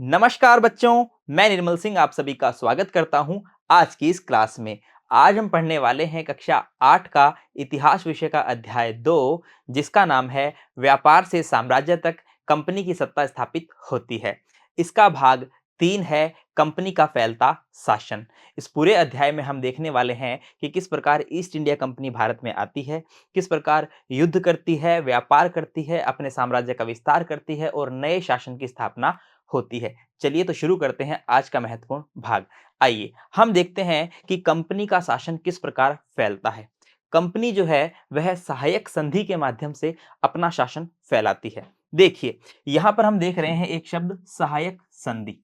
नमस्कार बच्चों, मैं निर्मल सिंह आप सभी का स्वागत करता हूं आज की इस क्लास में। आज हम पढ़ने वाले हैं कक्षा 8 का इतिहास विषय का अध्याय 2, जिसका नाम है व्यापार से साम्राज्य तक कंपनी की सत्ता स्थापित होती है। इसका भाग 3 है, कंपनी का फैलता शासन। इस पूरे अध्याय में हम देखने वाले हैं कि किस प्रकार ईस्ट इंडिया कंपनी भारत में आती है, किस प्रकार युद्ध करती है, व्यापार करती है, अपने साम्राज्य का विस्तार करती है और नए शासन की स्थापना होती है। चलिए तो शुरू करते हैं आज का महत्वपूर्ण भाग। आइए हम देखते हैं कि कंपनी का शासन किस प्रकार फैलता है। कंपनी जो है वह सहायक संधि के माध्यम से अपना शासन फैलाती है। देखिए यहां पर हम देख रहे हैं एक शब्द सहायक संधि।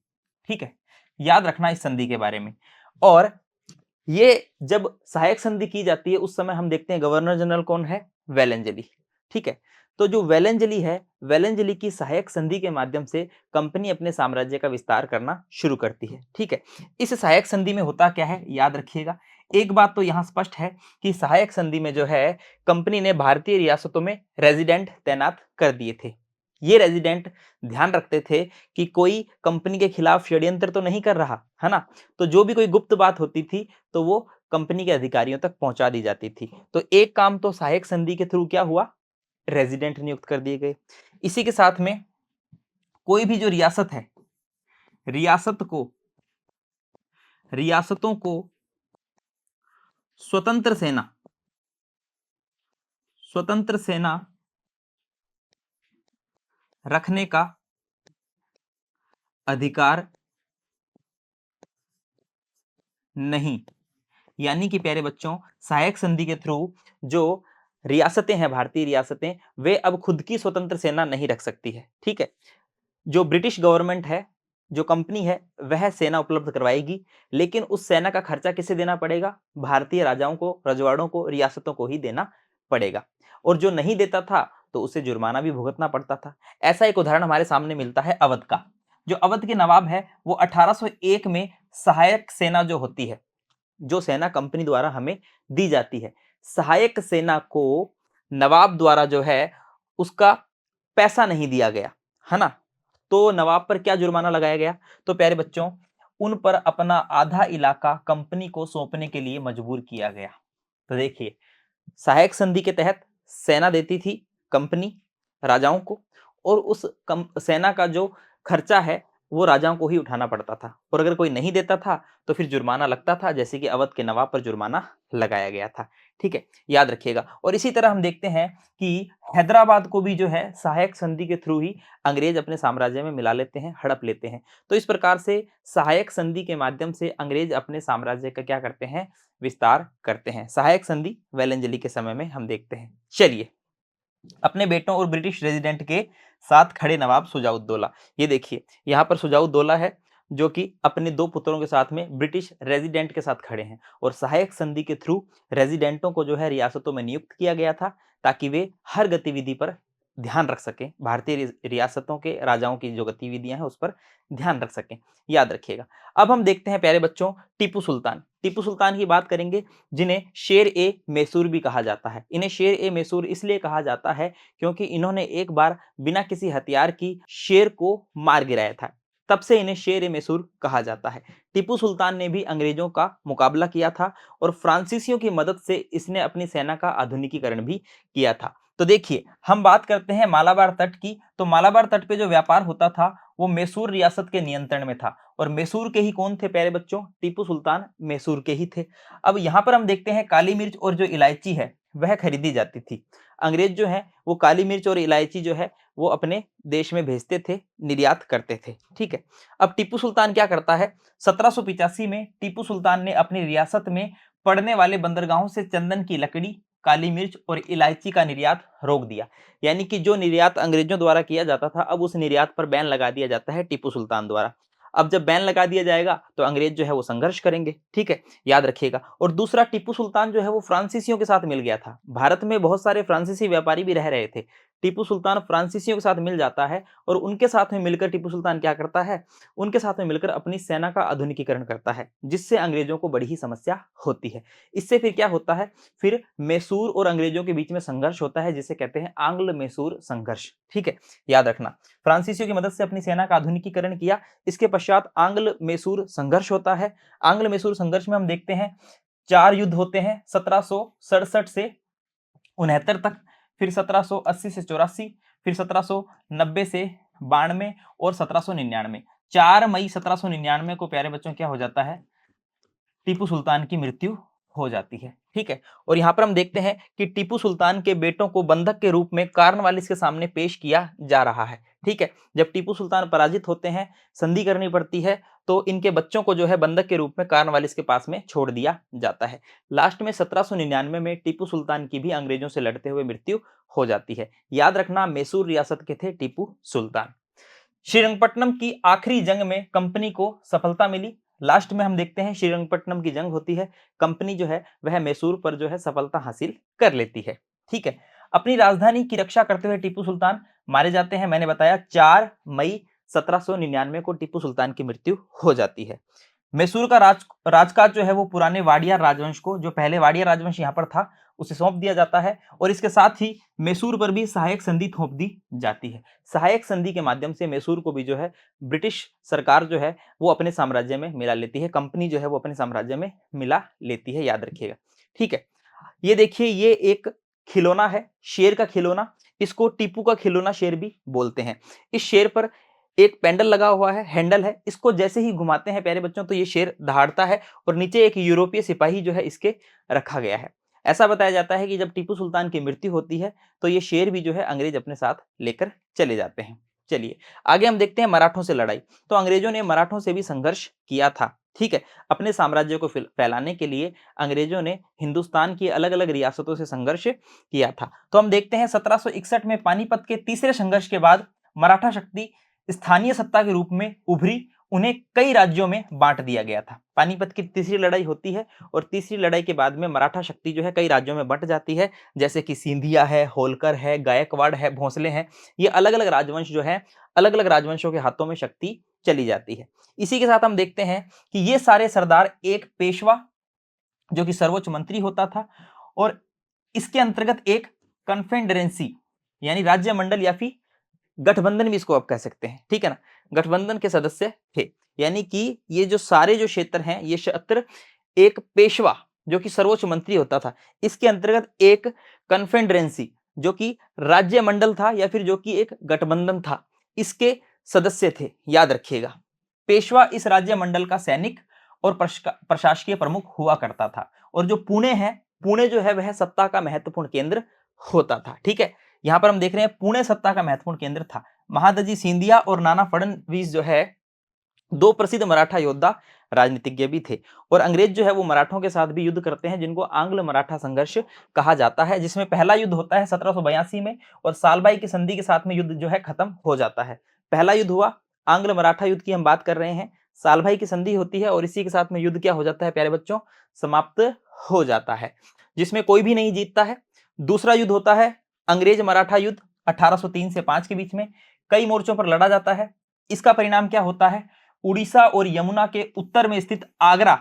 ठीक है, याद रखना इस संधि के बारे में। और ये जब सहायक संधि की जाती है उस समय हम देखते हैं गवर्नर जनरल कौन है, वेलेंजली। ठीक है, तो जो वेलेंजली है, वेलेंजली की सहायक संधि के माध्यम से कंपनी अपने साम्राज्य का विस्तार करना शुरू करती है। ठीक है, इस सहायक संधि में होता क्या है याद रखिएगा। एक बात तो यहाँ स्पष्ट है कि सहायक संधि में जो है कंपनी ने भारतीय रियासतों में रेजिडेंट तैनात कर दिए थे। ये रेजिडेंट ध्यान रखते थे कि कोई कंपनी के खिलाफ षड्यंत्र तो नहीं कर रहा है ना, तो जो भी कोई गुप्त बात होती थी तो वो कंपनी के अधिकारियों तक पहुंचा दी जाती थी। तो एक काम तो सहायक संधि के थ्रू क्या हुआ, रेजिडेंट नियुक्त कर दिए गए। इसी के साथ में कोई भी जो रियासत है, रियासत को रियासतों को स्वतंत्र सेना स्वतंत्र सेना रखने का अधिकार नहीं। यानी कि प्यारे बच्चों, सहायक संधि के थ्रू जो रियासतें हैं, भारतीय रियासतें, वे अब खुद की स्वतंत्र सेना नहीं रख सकती है। ठीक है, जो ब्रिटिश गवर्नमेंट है, जो कंपनी है, वह सेना उपलब्ध करवाएगी, लेकिन उस सेना का खर्चा किसे देना पड़ेगा, भारतीय राजाओं को, रजवाड़ों को, रियासतों को ही देना पड़ेगा। और जो नहीं देता था तो उसे जुर्माना भी भुगतना पड़ता था। ऐसा एक उदाहरण हमारे सामने मिलता है अवध का। जो अवध के नवाब है वो 1801 में सहायक सेना जो होती है, जो सेना कंपनी द्वारा हमें दी जाती है, सहायक सेना को नवाब द्वारा जो है उसका पैसा नहीं दिया गया, है ना। तो नवाब पर क्या जुर्माना लगाया गया, तो प्यारे बच्चों उन पर अपना आधा इलाका कंपनी को सौंपने के लिए मजबूर किया गया। तो देखिए, सहायक संधि के तहत सेना देती थी कंपनी राजाओं को, और उस सेना का जो खर्चा है वो राजाओं को ही उठाना पड़ता था, और अगर कोई नहीं देता था तो फिर जुर्माना लगता था, जैसे कि अवध के नवाब पर जुर्माना लगाया गया था। ठीक है, याद रखिएगा। और इसी तरह हम देखते हैं कि हैदराबाद को भी जो है सहायक संधि के थ्रू ही अंग्रेज अपने साम्राज्य में मिला लेते हैं, हड़प लेते हैं। तो इस प्रकार से सहायक संधि के माध्यम से अंग्रेज अपने साम्राज्य का क्या करते हैं, विस्तार करते हैं। सहायक संधि वेलेंजली के समय में हम देखते हैं। चलिए, अपने बेटों और ब्रिटिश रेजिडेंट के साथ खड़े नवाब सुजाउद्दौला। ये देखिए यहाँ पर सुजाउद्दौला है जो कि अपने दो पुत्रों के साथ में ब्रिटिश रेजिडेंट के साथ खड़े हैं, और सहायक संधि के थ्रू रेजिडेंटों को जो है रियासतों में नियुक्त किया गया था ताकि वे हर गतिविधि पर ध्यान रख सकें, भारतीय रियासतों के राजाओं की जो गतिविधियां हैं उस पर ध्यान रख सकें। याद रखिएगा। अब हम देखते हैं प्यारे बच्चों टीपू सुल्तान। टीपू सुल्तान की बात करेंगे, जिन्हें शेर ए मैसूर भी कहा जाता है। इन्हें शेर ए मैसूर इसलिए कहा जाता है क्योंकि इन्होंने एक बार बिना किसी हथियार की शेर को मार गिराया था, तब से इन्हें शेर ए मैसूर कहा जाता है। टीपू सुल्तान ने भी अंग्रेजों का मुकाबला किया था, और फ्रांसीसियों की मदद से इसने अपनी सेना का आधुनिकीकरण भी किया था। तो देखिए, हम बात करते हैं मालाबार तट की, तो मालाबार तट पे जो व्यापार होता था वो मैसूर रियासत के नियंत्रण में था, और मैसूर के ही कौन थे प्यारे बच्चों, टीपू सुल्तान मैसूर के ही थे। अब यहाँ पर हम देखते हैं काली मिर्च और जो इलायची है वह खरीदी जाती थी। अंग्रेज जो है वो काली मिर्च और इलायची जो है वो अपने देश में भेजते थे, निर्यात करते थे। ठीक है, अब टीपू सुल्तान क्या करता है, 1785 में टीपू सुल्तान ने अपनी रियासत में पड़ने वाले बंदरगाहों से चंदन की लकड़ी, काली मिर्च और इलायची का निर्यात रोक दिया। यानी कि जो निर्यात अंग्रेजों द्वारा किया जाता था, अब उस निर्यात पर बैन लगा दिया जाता है टीपू सुल्तान द्वारा। अब जब बैन लगा दिया जाएगा तो अंग्रेज जो है वो संघर्ष करेंगे। ठीक है, याद रखिएगा। और दूसरा, टीपू सुल्तान जो है वो फ्रांसीसियों के साथ मिल गया था। भारत में बहुत सारे फ्रांसीसी व्यापारी भी रह रहे थे, टीपू सुल्तान फ्रांसीसियों के साथ मिल जाता है और उनके साथ में मिलकर टीपू सुल्तान क्या करता है, उनके साथ में मिलकर अपनी सेना का आधुनिकीकरण करता है, जिससे अंग्रेजों को बड़ी ही समस्या होती है। इससे फिर क्या होता है, फिर मैसूर और अंग्रेजों के बीच में संघर्ष होता है, जिसे कहते हैं आंग्ल मैसूर संघर्ष। ठीक है, याद रखना, फ्रांसीसियों की मदद से अपनी सेना का आधुनिकीकरण किया, इसके पश्चात आंग्ल मैसूर संघर्ष होता है। आंग्ल मैसूर संघर्ष में हम देखते हैं 4 युद्ध होते हैं, 1767 से 69 तक, फिर 1780 से 84, फिर 1790 से 92 और 1799। 4 मई 1799 को प्यारे बच्चों क्या हो जाता है, टीपू सुल्तान की मृत्यु हो जाती है। ठीक है, और यहां पर हम देखते हैं कि टीपू सुल्तान के बेटों को बंधक के रूप में कार्नवालिस के सामने पेश किया जा रहा है। ठीक है, जब टीपू सुल्तान पराजित होते हैं, संधि करनी पड़ती है, तो इनके बच्चों को जो है बंधक के रूप में कार्नवालिस के पास में छोड़ दिया जाता है। लास्ट में 1799 में टीपू सुल्तान की भी अंग्रेजों से लड़ते हुए मृत्यु हो जाती है। याद रखना, मैसूर रियासत के थे टीपू सुल्तान। श्रीरंगपट्टनम की आखिरी जंग में कंपनी को सफलता मिली। लास्ट में हम देखते हैं श्रीरंगपट्टनम की जंग होती है, कंपनी जो है वह मैसूर पर जो है सफलता हासिल कर लेती है। ठीक है, अपनी राजधानी की रक्षा करते हुए टीपू सुल्तान मारे जाते हैं। मैंने बताया 4 मई 1799 को टीपू सुल्तान की मृत्यु हो जाती है। मैसूर का राजकाज जो है वो पुराने वाडिया राजवंश को, जो पहले वाडिया राजवंश यहाँ पर था, उसे सौंप दिया जाता है और इसके साथ ही मैसूर पर भी सहायक संधि थोप दी जाती है। सहायक संधि के माध्यम से मैसूर को भी जो है ब्रिटिश सरकार जो है वो अपने साम्राज्य में मिला लेती है, कंपनी जो है वो अपने साम्राज्य में मिला लेती है, याद रखिएगा। ठीक है, ये देखिए, ये एक खिलौना है, शेर का खिलौना, इसको टीपू का खिलौना शेर भी बोलते हैं। इस शेर पर एक पेंडल लगा हुआ है, हैंडल है, इसको जैसे ही घुमाते हैं प्यारे बच्चों तो ये शेर दहाड़ता है और नीचे एक यूरोपीय सिपाही जो है इसके रखा गया है। ऐसा बताया जाता है कि जब टीपू सुल्तान की मृत्यु होती है तो ये शेर भी जो है अंग्रेज अपने साथ लेकर चले जाते हैं। चलिए आगे हम देखते हैं मराठों से लड़ाई। तो अंग्रेजों ने मराठों से भी संघर्ष किया था। ठीक है, अपने साम्राज्य को फैलाने के लिए अंग्रेजों ने हिंदुस्तान की अलग अलग रियासतों से संघर्ष किया था। तो हम देखते हैं 1761 में पानीपत के तीसरे संघर्ष के बाद मराठा शक्ति स्थानीय सत्ता के रूप में उभरी, उन्हें कई राज्यों में बांट दिया गया था। पानीपत की तीसरी लड़ाई होती है और तीसरी लड़ाई के बाद में मराठा शक्ति जो है कई राज्यों में बंट जाती है, जैसे कि सिंधिया है, होलकर है, गायकवाड़ है, भोंसले हैं। ये अलग अलग राजवंश जो है, अलग अलग राजवंशों के हाथों में शक्ति चली जाती है। इसी के साथ हम देखते हैं कि ये सारे सरदार एक पेशवा जो कि सर्वोच्च मंत्री होता था और इसके अंतर्गत एक कन्फेडरेंसी यानी राज्य मंडल या फिर गठबंधन भी इसको आप कह सकते हैं। ठीक है ना, गठबंधन के सदस्य थे, यानी कि ये जो सारे जो क्षेत्र हैं, ये क्षेत्र एक पेशवा जो कि सर्वोच्च मंत्री होता था, इसके अंतर्गत एक कन्फेडरेंसी जो कि राज्य मंडल था या फिर जो कि एक गठबंधन था, इसके सदस्य थे। याद रखिएगा, पेशवा इस राज्य मंडल का सैनिक और प्रशासकीय प्रमुख हुआ करता था और जो पुणे है, पुणे जो है वह सत्ता का महत्वपूर्ण केंद्र होता था। ठीक है, यहां पर हम देख रहे हैं पुणे सत्ता का महत्वपूर्ण केंद्र था। महादजी सिंधिया और नाना फडणवीस जो है दो प्रसिद्ध मराठा योद्धा राजनीतिज्ञ भी थे और अंग्रेज जो है वो मराठों के साथ भी युद्ध करते हैं, जिनको आंग्ल मराठा संघर्ष कहा जाता है, जिसमें पहला युद्ध होता है 1782 में और सालबाई की संधि के साथ में युद्ध जो है खत्म हो जाता है। पहला युद्ध हुआ, आंग्ल मराठा युद्ध की हम बात कर रहे हैं, सालभाई की संधि होती है और इसी के साथ में युद्ध क्या हो जाता है प्यारे बच्चों, समाप्त हो जाता है, जिसमें कोई भी नहीं जीतता है। दूसरा युद्ध होता है अंग्रेज मराठा युद्ध 1803 से 5 के बीच में, कई मोर्चों पर लड़ा जाता है। इसका परिणाम क्या होता है, उड़ीसा और यमुना के उत्तर में स्थित आगरा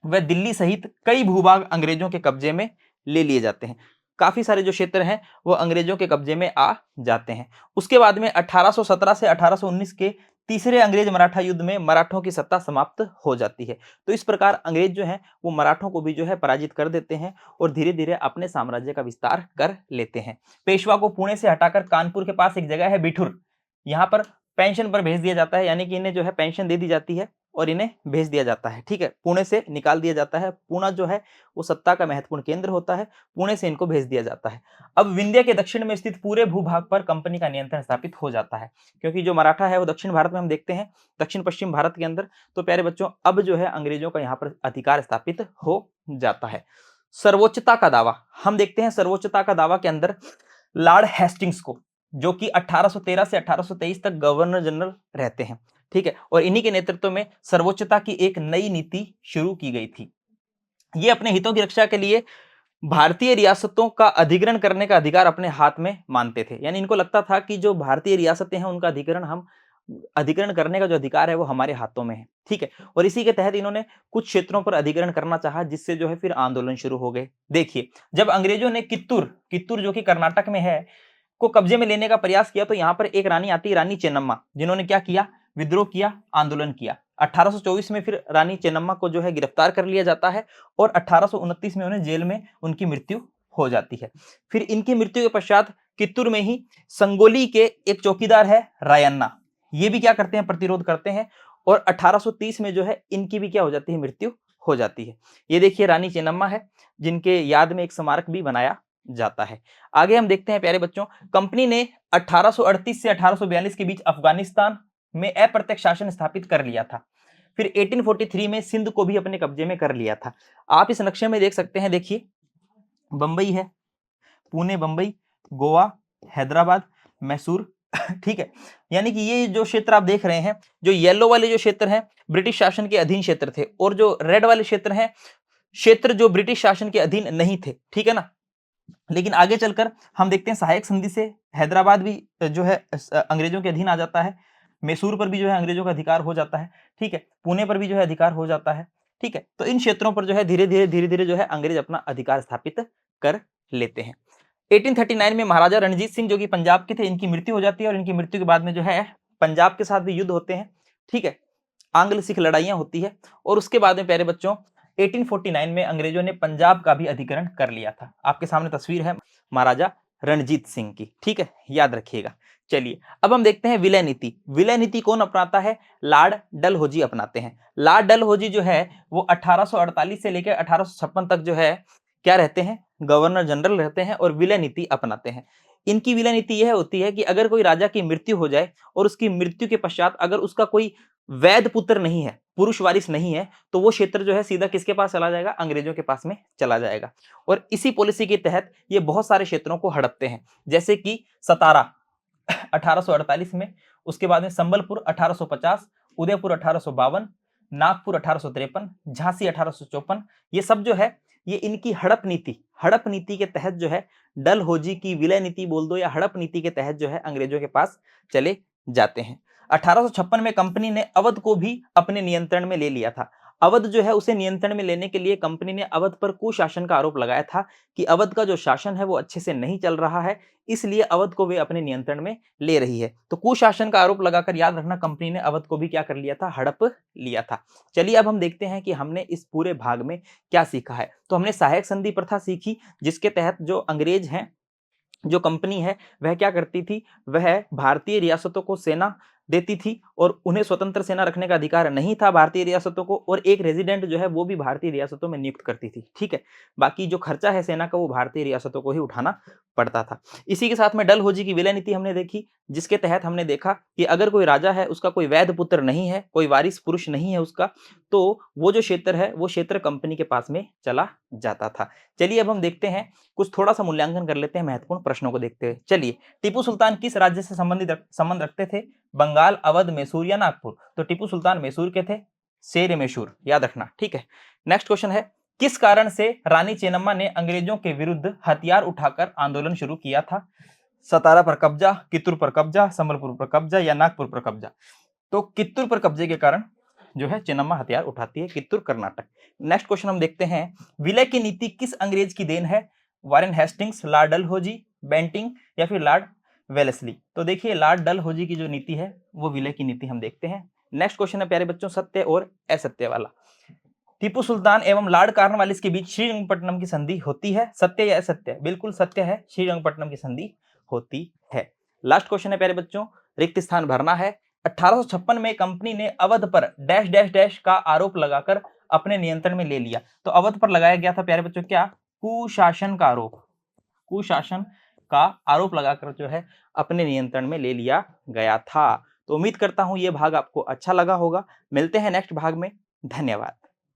व दिल्ली सहित कई भूभाग अंग्रेजों के कब्जे में ले लिए जाते हैं। काफी सारे जो क्षेत्र हैं वो अंग्रेजों के कब्जे में आ जाते हैं। उसके बाद में 1817 से 1819 के तीसरे अंग्रेज मराठा युद्ध में मराठों की सत्ता समाप्त हो जाती है। तो इस प्रकार अंग्रेज जो हैं वो मराठों को भी जो है पराजित कर देते हैं और धीरे धीरे अपने साम्राज्य का विस्तार कर लेते हैं। पेशवा को पुणे से हटाकर कानपुर के पास एक जगह है बिठुर, यहाँ पर पेंशन पर भेज दिया जाता है, यानी कि इन्हें जो है पेंशन दे दी जाती है और इन्हें भेज दिया जाता है। ठीक है, पुणे से निकाल दिया जाता है, पुणे जो है वो सत्ता का महत्वपूर्ण केंद्र होता है, पुणे से इनको भेज दिया जाता है। अब विंध्य के दक्षिण में स्थित पूरे भूभाग पर कंपनी का नियंत्रण स्थापित हो जाता है, क्योंकि जो मराठा है वो दक्षिण भारत में हम देखते हैं, दक्षिण पश्चिम भारत के अंदर। तो प्यारे बच्चों अब जो है अंग्रेजों का यहाँ पर अधिकार स्थापित हो जाता है। सर्वोच्चता का दावा हम देखते हैं, सर्वोच्चता का दावा के अंदर लॉर्ड हेस्टिंग्स को, जो कि 1813 से 1823 तक गवर्नर जनरल रहते हैं। ठीक है, और इन्हीं के नेतृत्व में सर्वोच्चता की एक नई नीति शुरू की गई थी। ये अपने हितों की रक्षा के लिए भारतीय रियासतों का अधिग्रहण करने का अधिकार अपने हाथ में मानते थे। यानी इनको लगता था कि जो भारतीय रियासतें हैं उनका अधिग्रहण करने का जो अधिकार है वो हमारे हाथों में है, ठीक है। और इसी के तहत इन्होंने कुछ क्षेत्रों पर अधिग्रहण करना चाहा, जिससे जो है फिर आंदोलन शुरू हो गए। देखिए, जब अंग्रेजों ने कित्तूर जो कि कर्नाटक में है, को कब्जे में लेने का प्रयास किया, तो यहाँ पर एक रानी आती है, रानी चेन्नम्मा, जिन्होंने क्या किया, विद्रोह किया, आंदोलन किया। 1824 में फिर रानी चेन्नम्मा को जो है गिरफ्तार कर लिया जाता है और 1829 में उन्हें जेल में उनकी मृत्यु हो जाती है। फिर इनकी मृत्यु के पश्चात कित्तूर में ही संगोली के एक चौकीदार है रायन्ना, ये भी क्या करते हैं, प्रतिरोध करते हैं और 1830 में जो है इनकी भी क्या हो जाती है, मृत्यु हो जाती है। ये देखिए रानी चेन्नम्मा है, जिनके याद में एक स्मारक भी बनाया जाता है। आगे हम देखते हैं प्यारे बच्चों, कंपनी ने 1838 से 1842 के बीच अफगानिस्तान में अप्रत्यक्ष शासन स्थापित कर लिया था। फिर 1843 में सिंध को भी अपने कब्जे में कर लिया था। आप इस नक्शे में देख सकते हैं, देखिए बंबई है, पुणे बंबई, गोवा, हैदराबाद, मैसूर ठीक है। यानी कि ये जो क्षेत्र आप देख रहे हैं, जो येलो वाले जो क्षेत्र हैं ब्रिटिश शासन के अधीन क्षेत्र थे, और जो रेड वाले क्षेत्र हैं, क्षेत्र जो ब्रिटिश शासन के अधीन नहीं थे, ठीक है ना। लेकिन आगे चलकर हम देखते हैं सहायक संधि से हैदराबाद भी जो है अंग्रेजों के अधीन आ जाता है, मैसूर पर भी जो है अंग्रेजों का अधिकार हो जाता है, ठीक है, पुणे पर भी जो है अधिकार हो जाता है, ठीक है। तो इन क्षेत्रों पर जो है धीरे धीरे जो है अंग्रेज अपना अधिकार स्थापित कर लेते हैं। 1839 में महाराजा रणजीत सिंह जो कि पंजाब के थे, इनकी मृत्यु हो जाती है और इनकी मृत्यु के बाद में जो है पंजाब के साथ भी युद्ध होते हैं, ठीक है, आंग्ल सिख लड़ाइयां होती है और उसके बाद में प्यारे बच्चों 1849 में अंग्रेजों ने पंजाब का भी अधिग्रहण कर लिया था। आपके सामने तस्वीर है महाराजा रणजीत सिंह की, ठीक है, याद रखिएगा। चलिए अब हम देखते हैं विलय नीति। विलय नीति कौन अपनाता है, लॉर्ड डलहौजी अपनाते हैं। लॉर्ड डलहौजी जो है वो 1848 से लेकर 1856 तक जो है क्या रहते हैं, गवर्नर जनरल रहते हैं और विलय नीति अपनाते हैं। इनकी विलय नीति यह होती है कि अगर कोई राजा की मृत्यु हो जाए और उसकी मृत्यु के पश्चात अगर उसका कोई वैध पुत्र नहीं है, पुरुष वारिस नहीं है, तो वो क्षेत्र जो है सीधा किसके पास चला जाएगा, अंग्रेजों के पास में चला जाएगा। और इसी पॉलिसी के तहत ये बहुत सारे क्षेत्रों को हड़पते हैं, जैसे कि सतारा 1848 में, उसके बाद में संबलपुर 1850, उदयपुर 1852, नागपुर 1853, झांसी 1854, ये सब जो है ये इनकी हड़प नीति के तहत जो है डलहौजी की विलय नीति बोल दो या हड़प नीति के तहत जो है अंग्रेजों के पास चले जाते हैं। 1856 में कंपनी ने अवध को भी अपने नियंत्रण में ले लिया था। अवध जो है उसे नियंत्रण में लेने के लिए कंपनी ने अवध पर कुशासन का आरोप लगाया था कि अवध का जो शासन है वो अच्छे से नहीं चल रहा है, इसलिए अवध को वे अपने नियंत्रण में ले रही है। तो कुशासन का आरोप लगाकर याद रखना कंपनी ने अवध को भी क्या कर लिया था, हड़प लिया था। चलिए अब हम देखते हैं कि हमने इस पूरे भाग में क्या सीखा है। तो हमने सहायक संधि प्रथा सीखी, जिसके तहत जो अंग्रेज हैं, जो कंपनी है वह क्या करती थी, वह भारतीय रियासतों को सेना देती थी और उन्हें स्वतंत्र सेना रखने का अधिकार नहीं था भारतीय रियासतों को, और एक रेजिडेंट जो है वो भी भारतीय रियासतों में नियुक्त करती थी, ठीक है। बाकी जो खर्चा है सेना का वो भारतीय रियासतों को ही उठाना पड़ता था। इसी के साथ में डलहौजी की विलय नीति हमने देखी, जिसके तहत हमने देखा कि अगर कोई राजा है उसका कोई वैध पुत्र नहीं है, कोई वारिस पुरुष नहीं है उसका, तो वो जो क्षेत्र है वो क्षेत्र कंपनी के पास में चला जाता था। चलिए अब हम देखते हैं, कुछ थोड़ा सा मूल्यांकन कर लेते हैं महत्वपूर्ण प्रश्नों को देखते हुए। चलिए, टीपू सुल्तान किस राज्य से संबंध रखते थे, बंगाल, अवध, मैसूर या नागपुर। तो टीपू सुल्तान मैसूर के थे, शेर मैसूर याद रखना, ठीक है। नेक्स्ट क्वेश्चन है, किस कारण से रानी चेन्नम्मा ने अंग्रेजों के विरुद्ध हथियार उठाकर आंदोलन शुरू किया था, सतारा पर कब्जा, कित्तूर पर कब्जा, संबलपुर पर कब्जा या नागपुर पर कब्जा। तो कित्तूर पर कब्जे के कारण जो है चेन्नम्मा हथियार उठाती है, कित्तूर कर्नाटक। नेक्स्ट क्वेश्चन हम देखते हैं, विलय की नीति किस अंग्रेज की देन है, Warren Hastings, Lord Dalhousie, Bentinck या फिर लॉर्ड वेलेस्ली। तो देखिए लॉर्ड डलहौजी की जो नीति है वो विलय की नीति हम देखते हैं। नेक्स्ट क्वेश्चन है प्यारे बच्चों, सत्य और असत्य वाला। टीपू सुल्तान एवं लॉर्ड कॉर्नवालिस के बीच श्रीरंगपट्टनम की संधि होती है, सत्य या असत्य। बिल्कुल सत्य है, श्रीरंगपट्टनम की संधि होती है। लास्ट क्वेश्चन है प्यारे बच्चों, रिक्त स्थान भरना है। 1856 में कंपनी ने अवध पर डैश डैश डैश का आरोप लगाकर अपने नियंत्रण में ले लिया। तो अवध पर लगाया गया था प्यारे बच्चों क्या, कुशासन का आरोप, कुशासन का आरोप लगाकर जो है अपने नियंत्रण में ले लिया गया था। तो उम्मीद करता हूं ये भाग आपको अच्छा लगा होगा। मिलते हैं नेक्स्ट भाग में, धन्यवाद।